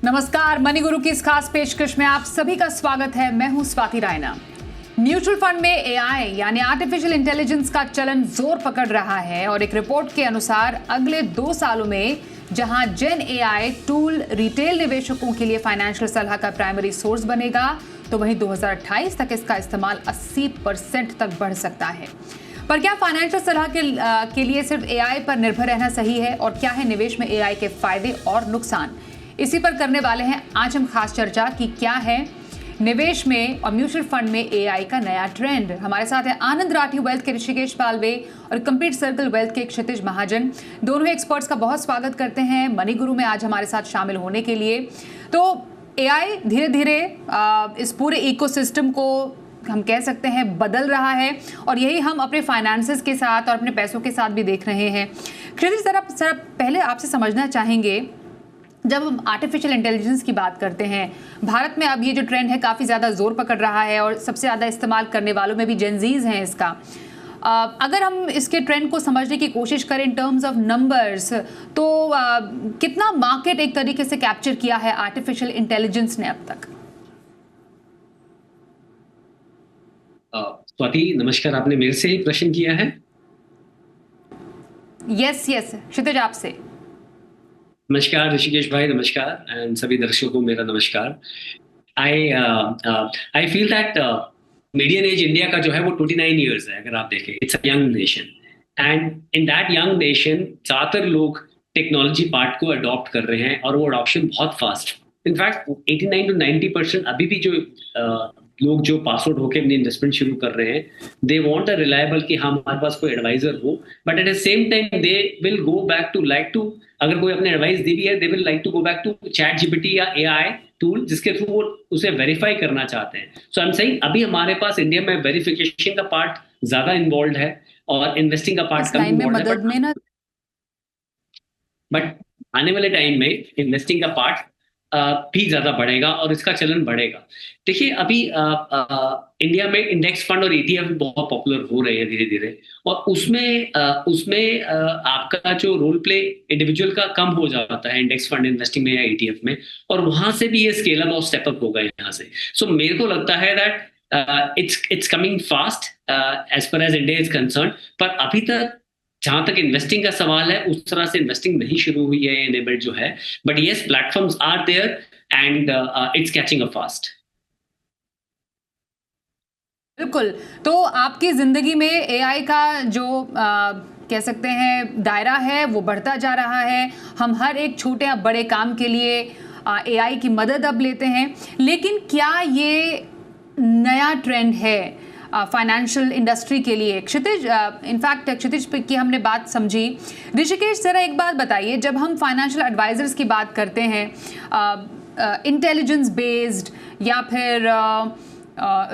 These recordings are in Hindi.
नमस्कार, मनी गुरु की इस खास पेशकश में आप सभी का स्वागत है। मैं हूं स्वाति रायना। म्यूचुअल फंड में एआई यानी आर्टिफिशियल इंटेलिजेंस का चलन जोर पकड़ रहा है और एक रिपोर्ट के अनुसार अगले 2 सालों में जहां जेन एआई टूल रिटेल निवेशकों के लिए फाइनेंशियल सलाह का प्राइमरी सोर्स बनेगा, तो वहीं 2028 तक इसका इस्तेमाल 80% तक बढ़ सकता है। पर क्या फाइनेंशियल सलाह के लिए सिर्फ एआई पर निर्भर रहना सही है, और क्या है निवेश में एआई के फायदे और नुकसान? इसी पर करने वाले हैं आज हम खास चर्चा कि क्या है निवेश में और म्यूचुअल फंड में एआई का नया ट्रेंड। हमारे साथ है आनंद राठी वेल्थ के ऋषिकेश पालवे और कंप्लीट सर्कल वेल्थ के क्षितिज महाजन। दोनों ही एक्सपर्ट्स का बहुत स्वागत करते हैं मनी गुरु में आज हमारे साथ शामिल होने के लिए। तो एआई धीरे धीरे इस पूरे इकोसिस्टम को हम कह सकते हैं बदल रहा है, और यही हम अपने फाइनेंसेस के साथ और अपने पैसों के साथ भी देख रहे हैं। क्षितिज सर पहले आपसे समझना चाहेंगे, जब हम आर्टिफिशियल इंटेलिजेंस की बात करते हैं, भारत में अब ये जो ट्रेंड है काफ़ी ज़्यादा जोर पकड़ रहा है और सबसे ज़्यादा इस्तेमाल करने वालों में भी जेनजीज हैं इसका। अगर हम इसके ट्रेंड को समझने की कोशिश करें इन टर्म्स ऑफ नंबर्स, तो कितना मार्केट एक तरीके से कैप्चर किया है आर्टिफिशियल इंटेलिजेंस ने अब तक? स्वाति नमस्कार, आपने मेरे से ही प्रश्न किया है? यस क्षितिज आपसे। नमस्कार ऋषिकेश भाई, नमस्कार, एंड सभी दर्शकों को मेरा नमस्कार। I feel that median age India का जो है वो 29 ईयर्स है। अगर आप देखें, it's a young nation, and in that young nation ज्यादातर लोग टेक्नोलॉजी पार्ट को अडॉप्ट कर रहे हैं और वो अडॉप्शन बहुत फास्ट। इनफैक्ट 89 to 90% अभी भी जो लोग जो पास आउट होकर अपनी इन्वेस्टमेंट शुरू कर रहे हैं, दे वांट अ रिलायबल कि हाँ हमारे पास कोई एडवाइजर हो, but at the same time they will go back to अगर कोई अपने एडवाइस दी भी है, they will like to go back to ChatGPT या एआई टूल जिसके थ्रू वो उसे वेरीफाई करना चाहते हैं। सो आई एम सेइंग अभी हमारे पास इंडिया में वेरिफिकेशन का पार्ट ज्यादा इन्वॉल्व है और इन्वेस्टिंग का पार्ट कम इन्वॉल्व है, बट आने वाले टाइम में इन्वेस्टिंग का पार्ट भी ज्यादा बढ़ेगा और इसका चलन बढ़ेगा। देखिए अभी इंडिया में इंडेक्स फंड और ईटीएफ बहुत पॉपुलर हो रहे हैं धीरे धीरे, और उसमें आपका जो रोल प्ले इंडिविजुअल का कम हो जाता है इंडेक्स फंड इन्वेस्टिंग में या ईटीएफ में, और वहां से भी ये स्केल अप और स्टेप अप होगा यहाँ से। सो मेरे को लगता है that it's coming fast as per as India is concern, पर अभी तक जहां तक इन्वेस्टिंग का सवाल है उस तरह से इन्वेस्टिंग नहीं शुरू हुई है एनेबल्ड जो है, but yes platforms are there and it's catching up fast. बिल्कुल। तो आपकी जिंदगी में एआई का जो कह सकते हैं दायरा है वो बढ़ता जा रहा है। हम हर एक छोटे या बड़े काम के लिए एआई की मदद अब लेते हैं, लेकिन क्या ये नया ट्रेंड है फाइनेंशियल इंडस्ट्री के लिए? क्षितिज, इनफैक्ट क्षितिज की हमने बात समझी। ऋषिकेश जरा एक बात बताइए, जब हम फाइनेंशियल एडवाइजर्स की बात करते हैं इंटेलिजेंस बेस्ड या फिर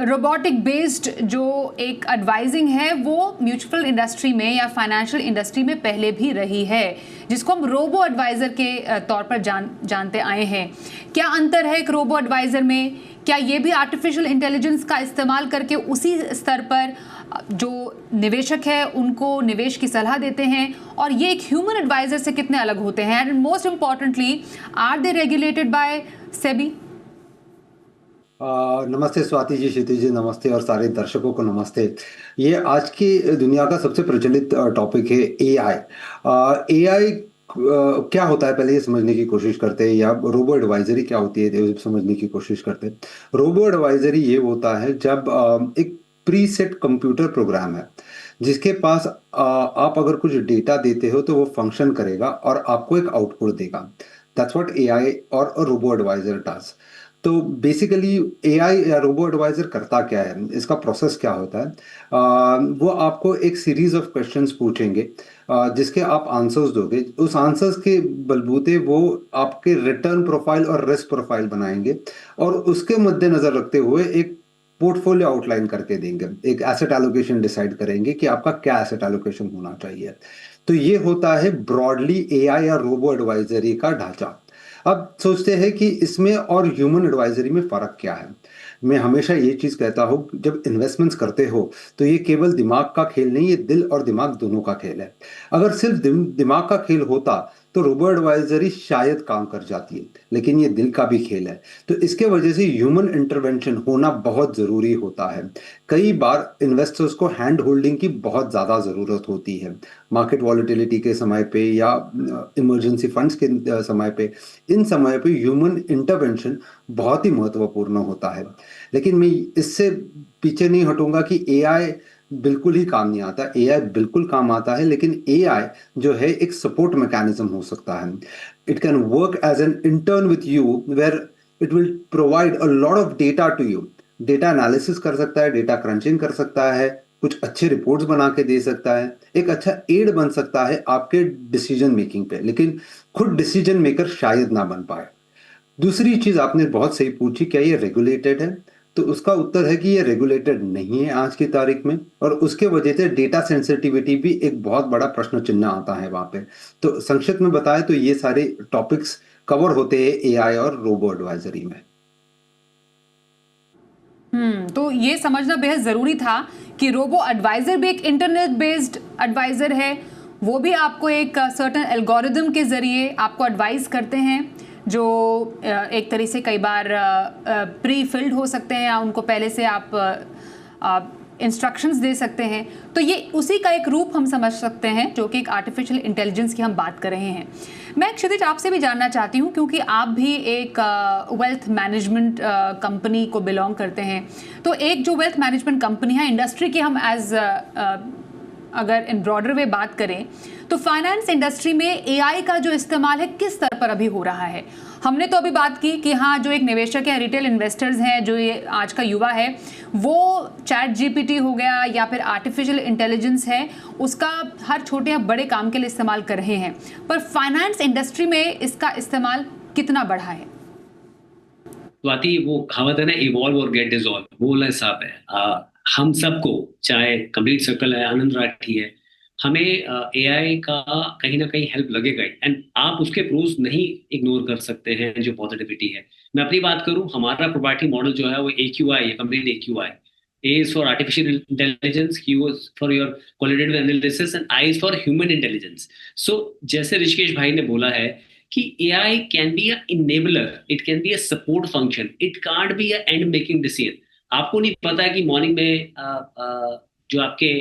रोबोटिक बेस्ड जो एक एडवाइजिंग है, वो म्यूचुअल इंडस्ट्री में या फाइनेंशियल इंडस्ट्री में पहले भी रही है, जिसको हम रोबो एडवाइज़र के तौर पर जानते आए हैं। क्या अंतर है एक रोबो एडवाइज़र में? क्या ये भी आर्टिफिशियल इंटेलिजेंस का इस्तेमाल करके उसी स्तर पर जो निवेशक है उनको निवेश की सलाह देते हैं, और ये एक ह्यूमन एडवाइज़र से कितने अलग होते हैं? And most importantly, are they regulated by SEBI? नमस्ते स्वाति जी, क्षितिज जी नमस्ते, और सारे दर्शकों को नमस्ते। ये आज की दुनिया का सबसे प्रचलित टॉपिक है एआई। एआई क्या होता है पहले ये समझने की कोशिश करते हैं, या रोबो एडवाइजरी क्या होती है ये समझने की कोशिश करते हैं। रोबो एडवाइजरी ये होता है जब एक प्रीसेट कंप्यूटर प्रोग्राम है जिसके पास आप अगर कुछ डेटा देते हो तो वो फंक्शन करेगा और आपको एक आउटपुट देगा। दैट्स व्हाट एआई और रोबो एडवाइजर डज। तो बेसिकली एआई या रोबो एडवाइजर करता क्या है, इसका प्रोसेस क्या होता है? वो आपको एक सीरीज ऑफ क्वेश्चंस पूछेंगे जिसके आप आंसर्स दोगे। उस आंसर्स के बलबूते वो आपके रिटर्न प्रोफाइल और रिस्क प्रोफाइल बनाएंगे, और उसके मद्देनजर रखते हुए एक पोर्टफोलियो आउटलाइन करके देंगे, एक एसेट एलोकेशन डिसाइड करेंगे कि आपका क्या एसेट एलोकेशन होना चाहिए। तो ये होता है ब्रॉडली एआई या रोबो एडवाइजरी का ढांचा। अब सोचते हैं कि इसमें और ह्यूमन एडवाइजरी में फ़र्क क्या है। मैं हमेशा ये चीज़ कहता हूँ, जब इन्वेस्टमेंट्स करते हो तो ये केवल दिमाग का खेल नहीं, ये दिल और दिमाग दोनों का खेल है। अगर सिर्फ दिमाग का खेल होता तो रोबो एडवाइजरी शायद काम कर जाती है, लेकिन ये दिल का भी खेल है। तो इसके वजह से ह्यूमन इंटरवेंशन होना बहुत ज़रूरी होता है। कई बार इन्वेस्टर्स को हैंड होल्डिंग की बहुत ज़्यादा ज़रूरत होती है, मार्केट वॉलेटिलिटी के समय पे या इमरजेंसी फंड्स के समय पे। इन समय पे ह्यूमन इंटरवेंशन बहुत ही महत्वपूर्ण होता है। लेकिन मैं इससे पीछे नहीं हटूंगा कि एआई बिल्कुल ही काम नहीं आता। एआई बिल्कुल काम आता है, लेकिन एआई जो है एक सपोर्ट मैकेनिज्म हो सकता है। It can work as an intern with you, where it will provide a lot of data to you. Data analysis कर सकता है, डेटा क्रंचिंग कर सकता है, कुछ अच्छे रिपोर्ट्स बना के दे सकता है, एक अच्छा एड बन सकता है आपके डिसीजन मेकिंग पे, लेकिन खुद डिसीजन मेकर शायद ना बन पाए। दूसरी चीज आपने बहुत सही पूछी, क्या ये रेगुलेटेड है? तो उसका उत्तर है कि ये रेगुलेटेड नहीं है आज की तारीख में, और उसके वजह से डेटा सेंसिटिविटी भी एक बहुत बड़ा प्रश्न चिन्ह आता है वहां पे। तो संक्षिप्त में बताएं तो ये सारे टॉपिक्स कवर होते हैं एआई और रोबो एडवाइजरी में। तो ये समझना बेहद ज़रूरी था कि रोबो एडवाइज़र भी एक इंटरनेट बेस्ड एडवाइज़र है। वो भी आपको एक सर्टेन एल्गोरिदम के ज़रिए आपको एडवाइस करते हैं, जो एक तरह से कई बार प्री फिल्ड हो सकते हैं, या उनको पहले से आप इंस्ट्रक्शंस दे सकते हैं। तो ये उसी का एक रूप हम समझ सकते हैं, जो कि एक आर्टिफिशियल इंटेलिजेंस की हम बात कर रहे हैं। मैं क्षितिज आपसे भी जानना चाहती हूँ, क्योंकि आप भी एक वेल्थ मैनेजमेंट कंपनी को बिलोंग करते हैं। तो एक जो वेल्थ मैनेजमेंट कंपनी है, इंडस्ट्री की हम अगर इन ब्रॉडर वे बात करें, तो फाइनेंस इंडस्ट्री में एआई का जो इस्तेमाल है किस स्तर पर अभी हो रहा है? हमने तो अभी बात की कि हाँ, जो एक निवेशक है, रिटेल इन्वेस्टर्स हैं, जो ये आज का युवा है, वो चैट जीपीटी हो गया या फिर आर्टिफिशियल इंटेलिजेंस है, उसका हर छोटे या बड़े काम के लिए इस्तेमाल कर रहे हैं। पर फाइनेंस इंडस्ट्री में इसका इस्तेमाल कितना बढ़ा है? स्वाति, वो कहावत है ना, इवॉल्व और गेट डिसॉल्व, वो वाला हिसाब है। हम सबको, चाहे कंप्लीट सर्कल है, आनंद राठी है, हमें एआई का कहीं ना कहीं हेल्प लगेगा ही। एंड आप उसके प्रोज नहीं इग्नोर कर सकते हैं जो पॉजिटिविटी है। मैं अपनी बात करूं, हमारा प्रोप्राइटरी मॉडल जो है वो AQI है, complete AQI। A is for artificial intelligence, Q is for your qualitative analysis and I is for human intelligence. So जैसे ऋषिकेश भाई ने बोला है कि AI can be a enabler, it can be a support function, it can't be a end making decision। आपको नहीं पता है कि मॉर्निंग में जो आपके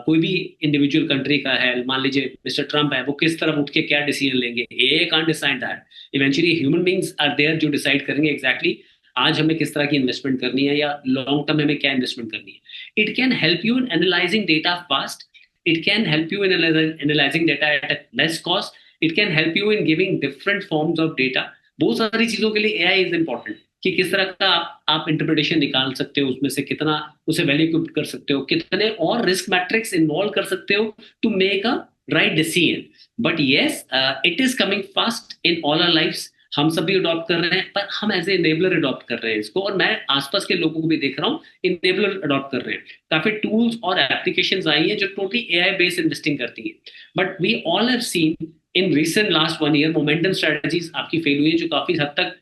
कोई भी इंडिविजुअल कंट्री का है, मान लीजिए मिस्टर ट्रम्प है, वो किस तरफ उठ के क्या डिसीजन लेंगे। AI can't decide that. Eventually human beings are there जो डिसाइड करेंगे एग्जैक्टली आज हमें किस तरह की इन्वेस्टमेंट करनी है या लॉन्ग टर्म में हमें क्या इन्वेस्टमेंट करनी है। It can help you in analysing data fast, it can help you in analysing data at a less cost, it can help you in giving different forms of data. बहुत सारी चीजों के लिए एआई इज इंपॉर्टेंट कि किस तरह का आप इंटरप्रिटेशन निकाल सकते हो, उसमें से कितना उसे वैल्यू कर सकते हो, कितने और रिस्क मैट्रिक्स इन्वॉल्व कर सकते हो to make a right decision. But yes, it is coming fast in all our lifes. हम सब भी अडॉप्ट कर रहे हैं, पर हम एज ए इनेबलर अडॉप्ट कर रहे हैं इसको। और मैं आसपास के लोगों को भी देख रहा हूँ इनेबलर अडॉप्ट कर रहे हैं। काफी टूल्स और एप्लीकेशंस आई हैं जो टोटली एआई बेस्ड इन्वेस्टिंग करती हैं। But we all have seen in recent last 1 year momentum strategies आपकी फेल हुई है, जो काफी हद तक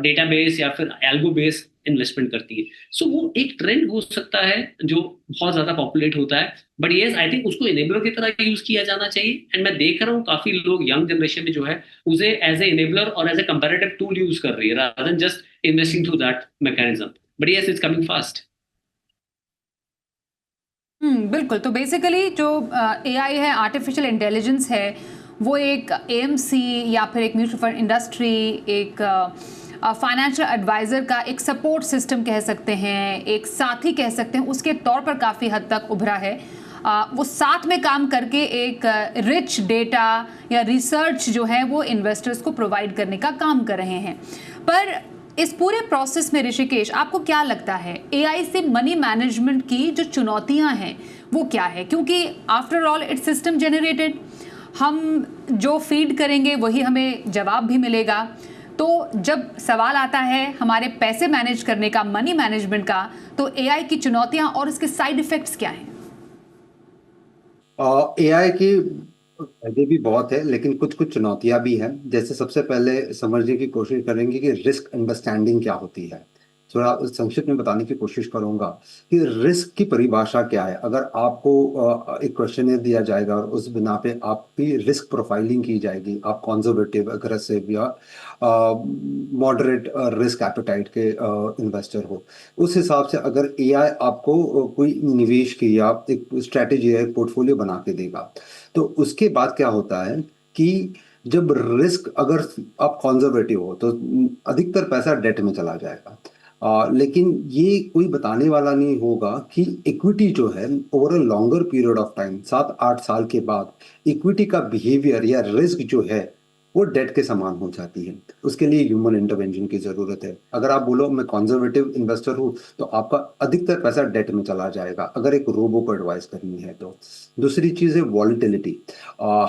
डेटाबेस या फिर एल्गो बेस इन्वेस्टमेंट करती है। सो वो एक ट्रेंड हो सकता है जो बहुत ज्यादा पॉपुलेट होता है। बट येस, आई थिंक उसको इनेबलर की तरह यूज किया जाना चाहिए। एंड मैं देख रहा हूँ काफी लोग यंग जनरेशन में जो है उसे एज ए इनेबलर और as a comparative tool use कर रही है, rather than just investing through that mechanism. But yes, it's coming fast. बिल्कुल। तो बेसिकली जो एआई है, आर्टिफिशियल इंटेलिजेंस है, वो एक एएमसी या फिर एक म्यूचुअल फंड इंडस्ट्री, एक फाइनेंशियल एडवाइज़र का एक सपोर्ट सिस्टम कह सकते हैं, एक साथी कह सकते हैं, उसके तौर पर काफ़ी हद तक उभरा है। वो साथ में काम करके एक रिच डेटा या रिसर्च जो है वो इन्वेस्टर्स को प्रोवाइड करने का काम कर रहे हैं। पर इस पूरे प्रोसेस में ऋषिकेश, आपको क्या लगता है एआई से मनी मैनेजमेंट की जो चुनौतियां हैं वो क्या है? क्योंकि after all it's system generated, हम जो फीड करेंगे वही हमें जवाब भी मिलेगा। तो जब सवाल आता है हमारे पैसे मैनेज करने का, मनी मैनेजमेंट का, तो एआई की चुनौतियां और इसके साइड इफेक्ट्स क्या हैं? एआई की फायदे भी बहुत है, लेकिन कुछ कुछ चुनौतियां भी हैं। जैसे सबसे पहले समझने की कोशिश करेंगे कि रिस्क अंडरस्टैंडिंग क्या होती है। थोड़ा संक्षिप्त में बताने की कोशिश करूंगा कि रिस्क की परिभाषा क्या है। अगर आपको एक क्वेश्चन दिया जाएगा और उस बिना पे आपकी रिस्क प्रोफाइलिंग की जाएगी, आप कंजर्वेटिव, अग्रेसिव या मॉडरेट रिस्क एपेटाइट के इन्वेस्टर हो, उस हिसाब से अगर एआई आपको कोई निवेश की या एक स्ट्रेटेजी या एक पोर्टफोलियो बना के देगा, तो उसके बाद क्या होता है कि जब रिस्क, अगर आप कंजर्वेटिव हो तो अधिकतर पैसा डेट में चला जाएगा। लेकिन ये कोई बताने वाला नहीं होगा कि इक्विटी जो है over a longer period of time, 7-8 साल के बाद इक्विटी का बिहेवियर या रिस्क जो है वो डेट के समान हो जाती है। उसके लिए ह्यूमन इंटरवेंशन की जरूरत है। अगर आप बोलो मैं कंजर्वेटिव इन्वेस्टर हूँ, तो आपका अधिकतर पैसा डेट में चला जाएगा अगर एक रोबो को एडवाइस करनी है तो। दूसरी चीज है वॉलिटिलिटी।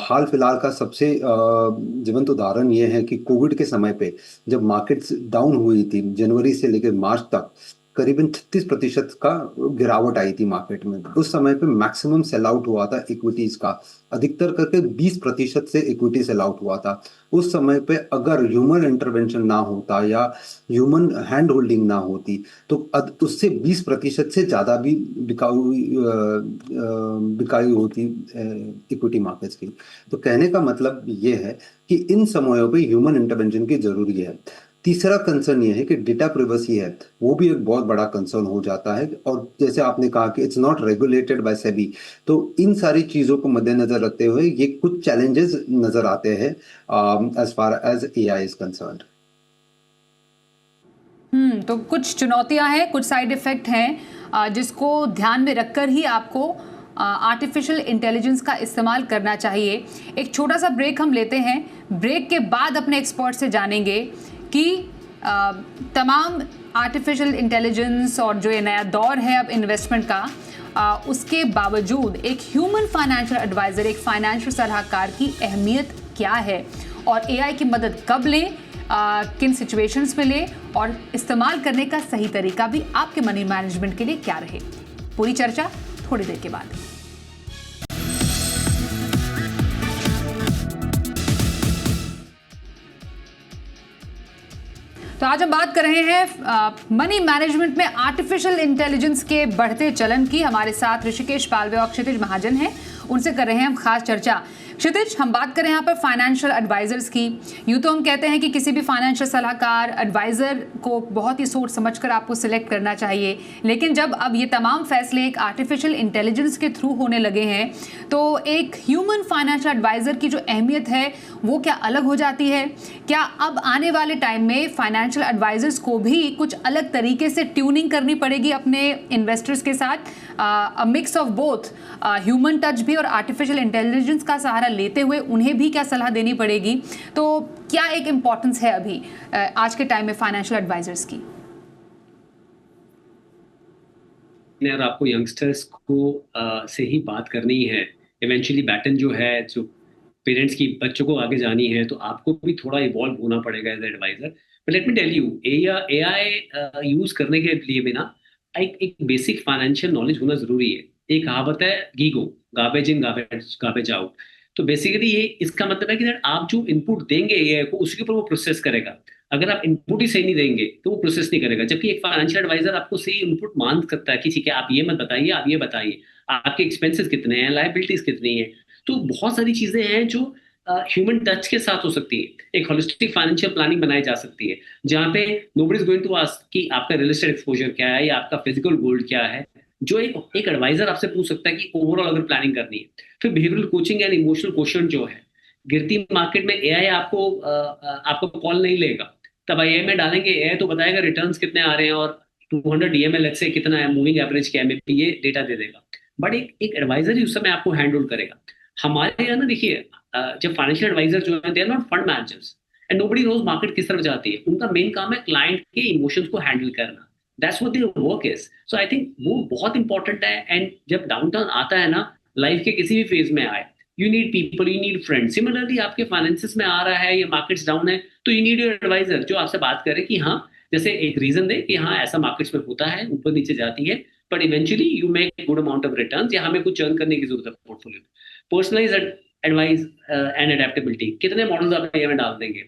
हाल फिलहाल का सबसे जीवंत उदाहरण ये है कि कोविड के समय पे जब मार्केट्स डाउन हुई थी, जनवरी से लेकर मार्च तक करीबन 36% का गिरावट आई थी मार्केट में। उस समय पे मैक्सिमम सेल आउट हुआ था इक्विटीज का, अधिकतर करके 20% से इक्विटी सेल आउट हुआ था। उस समय पे अगर ह्यूमन इंटरवेंशन ना होता या ह्यूमन हैंड होल्डिंग ना होती तो उससे 20% से ज्यादा भी बिकाई होती इक्विटी मार्केट्स की। तो कहने का मतलब ये है कि इन समयों पे ह्यूमन इंटरवेंशन की जरूरी है। तीसरा कंसर्न ये है कि डेटा प्राइवेसी है, वो भी एक बहुत बड़ा कंसर्न हो जाता है। और जैसे आपने कहा कि it's not regulated by SEBI, तो इन सारी चीजों को मद्देनजर रखते हुए ये कुछ चैलेंजेस नजर आते हैं as far as AI is concerned. तो कुछ चुनौतियां हैं, कुछ साइड इफेक्ट हैं जिसको ध्यान में रखकर ही आपको आर्टिफिशियल इंटेलिजेंस का इस्तेमाल करना चाहिए। एक छोटा सा ब्रेक हम लेते हैं। ब्रेक के बाद अपने एक्सपर्ट से जानेंगे कि तमाम आर्टिफिशियल इंटेलिजेंस और जो ये नया दौर है अब इन्वेस्टमेंट का, उसके बावजूद एक ह्यूमन फाइनेंशियल एडवाइज़र, एक फाइनेंशियल सलाहकार की अहमियत क्या है और एआई की मदद कब लें, किन सिचुएशंस में लें और इस्तेमाल करने का सही तरीका भी आपके मनी मैनेजमेंट के लिए क्या रहे। पूरी चर्चा थोड़ी देर के बाद। तो आज हम बात कर रहे हैं मनी मैनेजमेंट में आर्टिफिशियल इंटेलिजेंस के बढ़ते चलन की। हमारे साथ ऋषिकेश पालवे और क्षितिज महाजन हैं, उनसे कर रहे हैं हम खास चर्चा। क्षितिज, हम बात करें यहाँ पर फाइनेंशियल एडवाइजर्स की। यूँ तो हम कहते हैं कि किसी भी फाइनेंशियल सलाहकार एडवाइज़र को बहुत ही सोच समझकर आपको सिलेक्ट करना चाहिए, लेकिन जब अब ये तमाम फैसले एक आर्टिफिशियल इंटेलिजेंस के थ्रू होने लगे हैं तो एक ह्यूमन फाइनेंशियल एडवाइज़र की जो अहमियत है वो क्या अलग हो जाती है? क्या अब आने वाले टाइम में फाइनेंशियल एडवाइजर्स को भी कुछ अलग तरीके से ट्यूनिंग करनी पड़ेगी अपने इन्वेस्टर्स के साथ, अ mix of both, human touch भी और आर्टिफिशियल इंटेलिजेंस का सहारा लेते हुए उन्हें भी क्या सलाह देनी पड़ेगी? तो क्या एक इम्पोर्टेंस है अभी आज के टाइम में फाइनेंशियल एडवाइजर्स की? अगर आपको यंगस्टर्स को से ही बात करनी है, इवेंचुअली बैटन जो है, जो पेरेंट्स की बच्चों को आगे जानी है, तो आपको भी थोड़ा इवॉल्व होना पड़ेगा as advisor. But let me tell you, AI use करने के लिए भी ना एक बेसिक फाइनेंशियल नॉलेज होना जरूरी है। एक कहावत है GIGO, garbage in garbage out. तो बेसिकली ये इसका मतलब है कि आप जो इनपुट देंगे एआई को, उसके ऊपर वो प्रोसेस करेगा। अगर आप इनपुट ही सही नहीं देंगे तो वो प्रोसेस नहीं करेगा। जबकि एक फाइनेंशियल एडवाइजर आपको सही इनपुट मान सकता है कि ठीक है, आप ये मत बताइए, आप ये बताइए, आपके एक्सपेंसेस कितने हैं, लायबिलिटीज कितनी है। तो बहुत सारी चीजें हैं जो ह्यूमन टच के साथ हो सकती है। एक होलिस्टिक फाइनेंशियल प्लानिंग बनाई जा सकती है, जहां पे nobody is going to ask कि आपका रियल एस्टेट एक्सपोजर क्या है या आपका फिजिकल गोल्ड क्या है, जो एक एडवाइजर आपसे पूछ सकता है कि ओवरऑल अगर प्लानिंग करनी है। फिर behavioural coaching and emotional question जो है, गिरती मार्केट में एआई आपको कॉल नहीं लेगा। तब एआई में डालेंगे, एआई तो बताएगा रिटर्न्स कितने आ रहे हैं और 200 डीएमएल से कितना है, मूविंग एवरेज क्या है, ये डेटा दे देगा। बट एक एडवाइजर ही उस समय आपको हैंड होल्ड करेगा। हमारे यहाँ ना देखिए, जब फाइनेंशियल एडवाइजर जो है, they are not fund managers and nobody knows market किस तरफ जाती है। उनका मेन काम है क्लाइंट के इमोशंस को हैंडल करना। That's what their work is. So I think वो बहुत इंपॉर्टेंट है। एंड जब डाउनटाउन आता है ना, लाइफ के किसी भी फेज में आए, you need people, you need friends. Similarly आपके फाइनेंसिस में आ रहा है या मार्केट्स डाउन है, तो यू नीड योर एडवाइजर जो आपसे बात करे कि हाँ, जैसे एक रीजन दे कि हाँ ऐसा मार्केट्स में होता है, ऊपर नीचे जाती है, but eventually you make good amount of returns, या हमें कुछ अर्न करने की जरूरत है portfolio. Personalize advice and adaptability, कितने मॉडल्स आप एआई में डाल देंगे?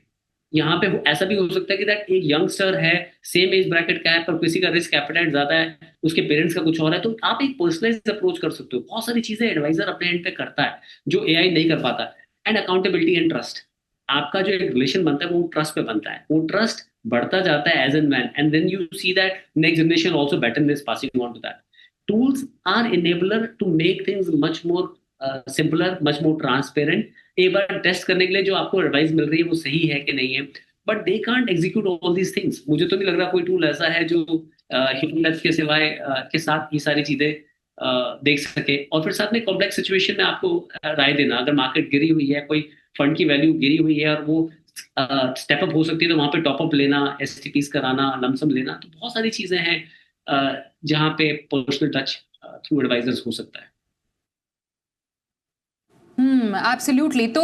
यहाँ पे ऐसा भी हो सकता है कि दैट एक यंगस्टर है, सेम एज ब्रैकेट का है, पर किसी का रिस्क एपेटाइट ज्यादा है, उसके पेरेंट्स का कुछ और है, तो आप एक पर्सनलाइज्ड अप्रोच कर सकते हो। बहुत सारी चीजें एडवाइजर अपने एंड पे करता है जो एआई नहीं कर पाता। एंड अकाउंटेबिलिटी एंड ट्रस्ट, आपका जो एक रिलेशन बनता है वो ट्रस्ट पे बनता है, वो ट्रस्ट बढ़ता जाता है age and man, and then you see that next generation also betterness passing on to that. Tools are enabler to make things much more simpler, much more transparent. एक बार टेस्ट करने के लिए जो आपको एडवाइस मिल रही है वो सही है कि नहीं है, but they can't execute all these things. मुझे तो नहीं लग रहा कोई टूल ऐसा है जो ह्यूमन टच के सिवाय के साथ ये सारी चीजें देख सके। और फिर साथ में कॉम्प्लेक्स सिचुएशन में आपको राय देना, अगर मार्केट गिरी हुई है, कोई फंड की वैल्यू गिरी हुई है और वो स्टेप अप हो सकती है, तो वहां पे टॉप अप लेना, एसटीपीस कराना, लमसम लेना, तो बहुत सारी चीजें हैं जहाँ पे पर्सनल टच थ्रू एडवाइजर्स हो सकता है। एब्सोल्युटली। तो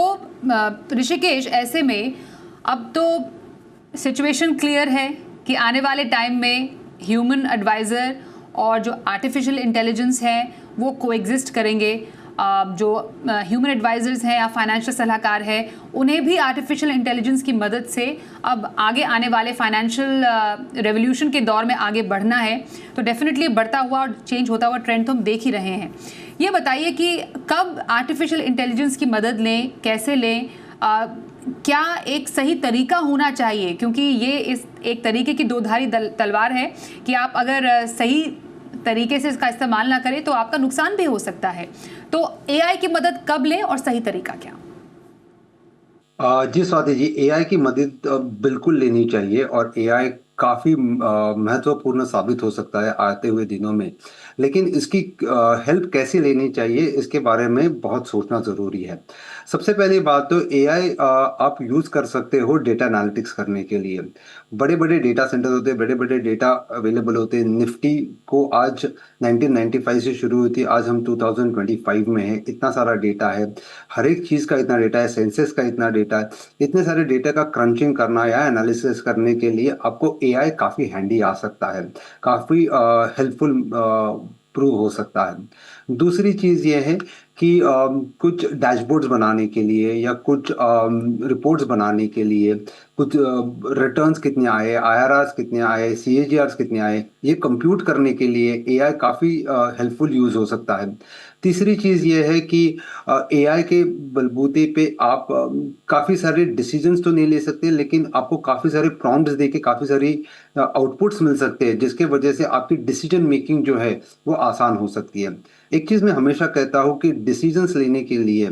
ऋषिकेश, ऐसे में अब तो सिचुएशन क्लियर है कि आने वाले टाइम में ह्यूमन एडवाइज़र और जो आर्टिफिशियल इंटेलिजेंस है वो कोएग्जिस्ट करेंगे। जो ह्यूमन एडवाइजर्स हैं या फाइनेंशियल सलाहकार हैं, उन्हें भी आर्टिफिशियल इंटेलिजेंस की मदद से अब आगे आने वाले फाइनेंशियल रेवोल्यूशन के दौर में आगे बढ़ना है। तो डेफिनेटली बढ़ता हुआ और चेंज होता हुआ ट्रेंड तो हम देख ही रहे हैं। ये बताइए कि कब आर्टिफिशियल इंटेलिजेंस की मदद लें, कैसे लें, क्या एक सही तरीका होना चाहिए, क्योंकि ये इस एक तरीके की दोधारी तलवार है कि आप अगर सही तरीके से इसका इस्तेमाल ना करें तो आपका नुकसान भी हो सकता है। तो एआई की मदद कब लें और सही तरीका क्या? जी स्वाति जी, एआई की मदद बिल्कुल लेनी चाहिए और एआई काफ़ी महत्वपूर्ण साबित हो सकता है आते हुए दिनों में। लेकिन इसकी हेल्प कैसे लेनी चाहिए इसके बारे में बहुत सोचना ज़रूरी है। सबसे पहली बात तो एआई आप यूज़ कर सकते हो डेटा एनालिटिक्स करने के लिए। बड़े-बड़े डेटा सेंटर होते हैं, बड़े-बड़े डेटा अवेलेबल होते हैं। निफ्टी को आज 1995 से शुरू हुई थी, आज हम 2025 में हैं। इतना सारा डेटा है, हर एक चीज़ का इतना डेटा है, सेंसस का इतना डेटा है। इतने सारे डेटा का क्रंचिंग करना या एनालिसिस करने के लिए आपको एआई काफ़ी हैंडी आ सकता है, काफ़ी हेल्पफुल प्रूव हो सकता है। दूसरी चीज़ ये है कि कुछ डैशबोर्ड्स बनाने के लिए या कुछ रिपोर्ट्स बनाने के लिए, कुछ रिटर्न्स कितने आए, आईआरआर्स कितने आए, सीएजीआर्स कितने आए, ये कंप्यूट करने के लिए एआई काफ़ी हेल्पफुल यूज़ हो सकता है। तीसरी चीज़ ये है कि एआई के बलबूते पे आप काफ़ी सारे डिसीजंस तो नहीं ले सकते, लेकिन आपको काफ़ी सारे प्रॉम्प्ट्स देके काफ़ी सारी आउटपुट्स मिल सकते हैं, जिसके वजह से आपकी डिसीजन मेकिंग जो है वो आसान हो सकती है। एक चीज़ मैं हमेशा कहता हूँ कि डिसीजंस लेने के लिए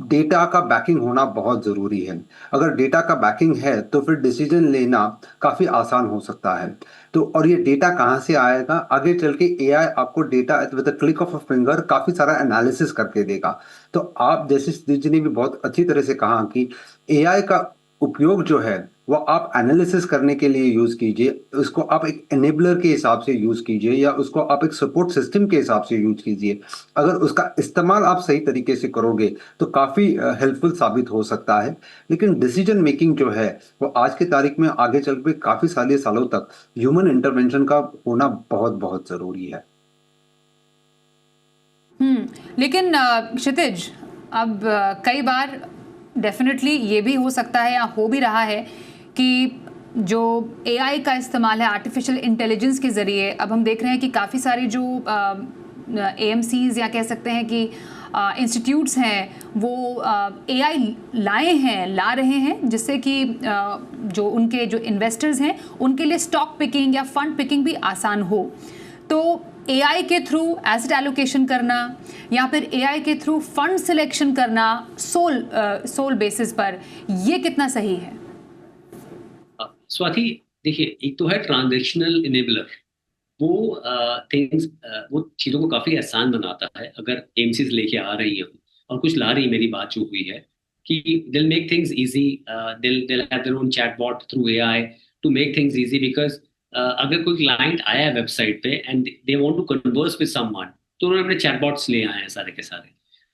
डेटा का बैकिंग होना बहुत ज़रूरी है। अगर डेटा का बैकिंग है तो फिर डिसीजन लेना काफ़ी आसान हो सकता है। तो और ये डेटा कहाँ से आएगा? आगे चल के एआई आपको data with a click of a finger काफ़ी सारा एनालिसिस करके देगा। तो आप जैसे सतीश जी ने भी बहुत अच्छी तरह से कहा कि एआई का उपयोग जो है वो आप एनालिसिस करने के लिए यूज़ कीजिए, उसको आप एक एनेबलर के हिसाब से यूज़ कीजिए या उसको आप एक सपोर्ट सिस्टम के हिसाब से यूज़ कीजिए। अगर उसका इस्तेमाल आप सही तरीके से करोगे तो काफ़ी हेल्पफुल साबित हो सकता है। लेकिन डिसीजन मेकिंग जो है वो आज की तारीख में आगे चल के काफ़ी सारे सालों तक ह्यूमन इंटरवेंशन का होना बहुत ज़रूरी है। लेकिन क्षितिज, अब कई बार डेफिनेटली ये भी हो सकता है या हो भी रहा है कि जो एआई का इस्तेमाल है आर्टिफिशियल इंटेलिजेंस के ज़रिए, अब हम देख रहे हैं कि काफ़ी सारे जो एएमसीज या कह सकते हैं कि इंस्टीट्यूट्स हैं वो एआई ला रहे हैं, जिससे कि जो उनके जो इन्वेस्टर्स हैं उनके लिए स्टॉक पिकिंग या फंड पिकिंग भी आसान हो। तो एआई के थ्रू एसेट एलोकेशन करना या फिर एआई के थ्रू फंड सिलेक्शन करना सोल बेसिस पर, ये कितना सही है? स्वाति, देखिए, एक तो है ट्रांजैक्शनल इनेबलर, वो थिंग्स, वो चीज़ों को काफ़ी आसान बनाता है। अगर एमसीज लेके आ रही हैं और कुछ ला रही, मेरी बात जो हुई है कि they'll make things easy, they'll have their own chatbot through AI to make things easy, because अगर कोई क्लाइंट आया है वेबसाइट पे and they want to converse with someone, तो उन्होंने अपने चैटबॉट्स ले आए हैं सारे के सारे।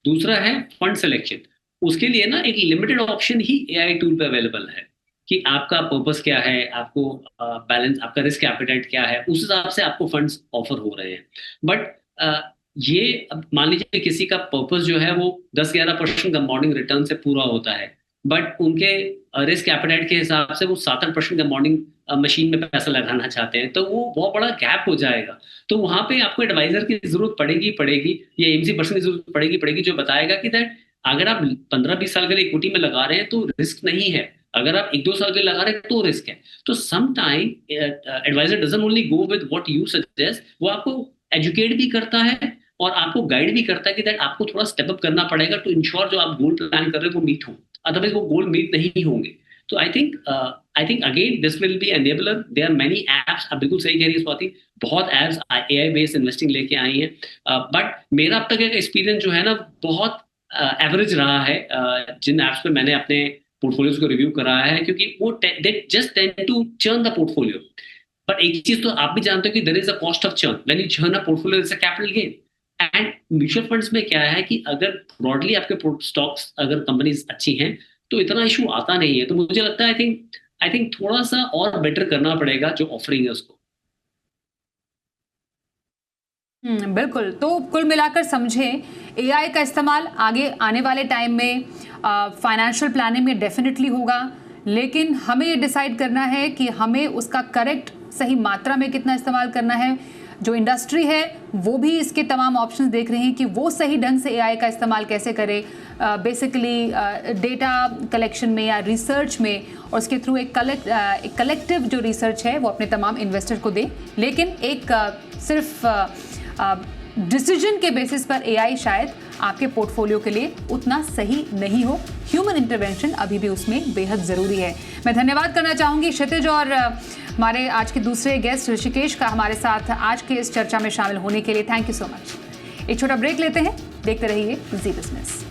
दूसरा है फंड सिलेक्शन, उसके लिए ना एक लिमिटेड ऑप्शन ही एआई टूल पे अवेलेबल है कि आपका पर्पस क्या है, आपको बैलेंस, आपका रिस्क एपेटाइट क्या है, उस हिसाब से आपको फंड्स ऑफर हो रहे हैं। बट ये अब मान लीजिए किसी का पर्पस जो है वो 10-11% कंपाउंडिंग रिटर्न से पूरा होता है, बट उनके रिस्क एपेटाइट के हिसाब से वो 7-8% का मॉर्निंग मशीन में पैसा लगाना चाहते हैं, तो वो बहुत बड़ा गैप हो जाएगा। तो वहां पे आपको एडवाइजर की जरूरत पड़ेगी या एमसी पर्सन की जरूरत पड़ेगी जो बताएगा कि दैट अगर आप 15-20 साल के लिए इक्विटी में लगा रहे हैं तो रिस्क नहीं है, अगर आप 1-2 साल के लिए लगा रहे हैं तो रिस्क है। तो some time advisor doesn't only go with what you suggest, वो आपको एजुकेट भी करता है और आपको गाइड भी करता है कि दैट आपको थोड़ा स्टेप अप करना पड़ेगा टू इंश्योर जो आप गोल प्लान कर रहे हो वो मीट हो, अदरवाइज वो गोल मीट नहीं होंगे। तो I think again this will be enabler. There are many apps, आप बिल्कुल सही कह रही है स्वाति, बहुत एप्स एआई बेस्ड इन्वेस्टिंग लेके आई हैं, बट मेरा अब तक का एक्सपीरियंस जो है ना बहुत एवरेज रहा है जिन एप्स पे मैंने अपने पोर्टफोलियोज को रिव्यू करा है, क्योंकि वो they just tend to churn the portfolio. But एक चीज तो आप भी जानते हो कि there is a cost of churn, when you churn a portfolio it's a capital gain. And mutual funds में क्या है कि अगर ब्रॉडली आपके स्टॉक्स अगर कंपनीज अच्छी हैं तो इतना इशू आता नहीं है। तो मुझे लगता है आई थिंक थोड़ा सा और बेटर करना पड़ेगा जो ऑफरिंग है उसको। बिल्कुल। तो कुल मिलाकर समझें, एआई का इस्तेमाल आगे आने वाले टाइम में फाइनेंशियल प्लानिंग में डेफिनेटली होगा, लेकिन हमें ये डिसाइड करना है कि हमें उसका करेक्ट सही मात्रा में कितना इस्तेमाल करना है। जो इंडस्ट्री है वो भी इसके तमाम ऑप्शंस देख रहे हैं कि वो सही ढंग से एआई का इस्तेमाल कैसे करे, बेसिकली डेटा कलेक्शन में या रिसर्च में, और उसके थ्रू एक कलेक्टिव जो रिसर्च है वो अपने तमाम इन्वेस्टर को दे। लेकिन एक सिर्फ डिसीजन के बेसिस पर एआई शायद आपके पोर्टफोलियो के लिए उतना सही नहीं हो। ह्यूमन इंटरवेंशन अभी भी उसमें बेहद ज़रूरी है। मैं धन्यवाद करना चाहूँगी क्षितिज और हमारे आज के दूसरे गेस्ट ऋषिकेश का हमारे साथ आज के इस चर्चा में शामिल होने के लिए। Thank you so much. एक छोटा ब्रेक लेते हैं, देखते रहिए जी बिजनेस।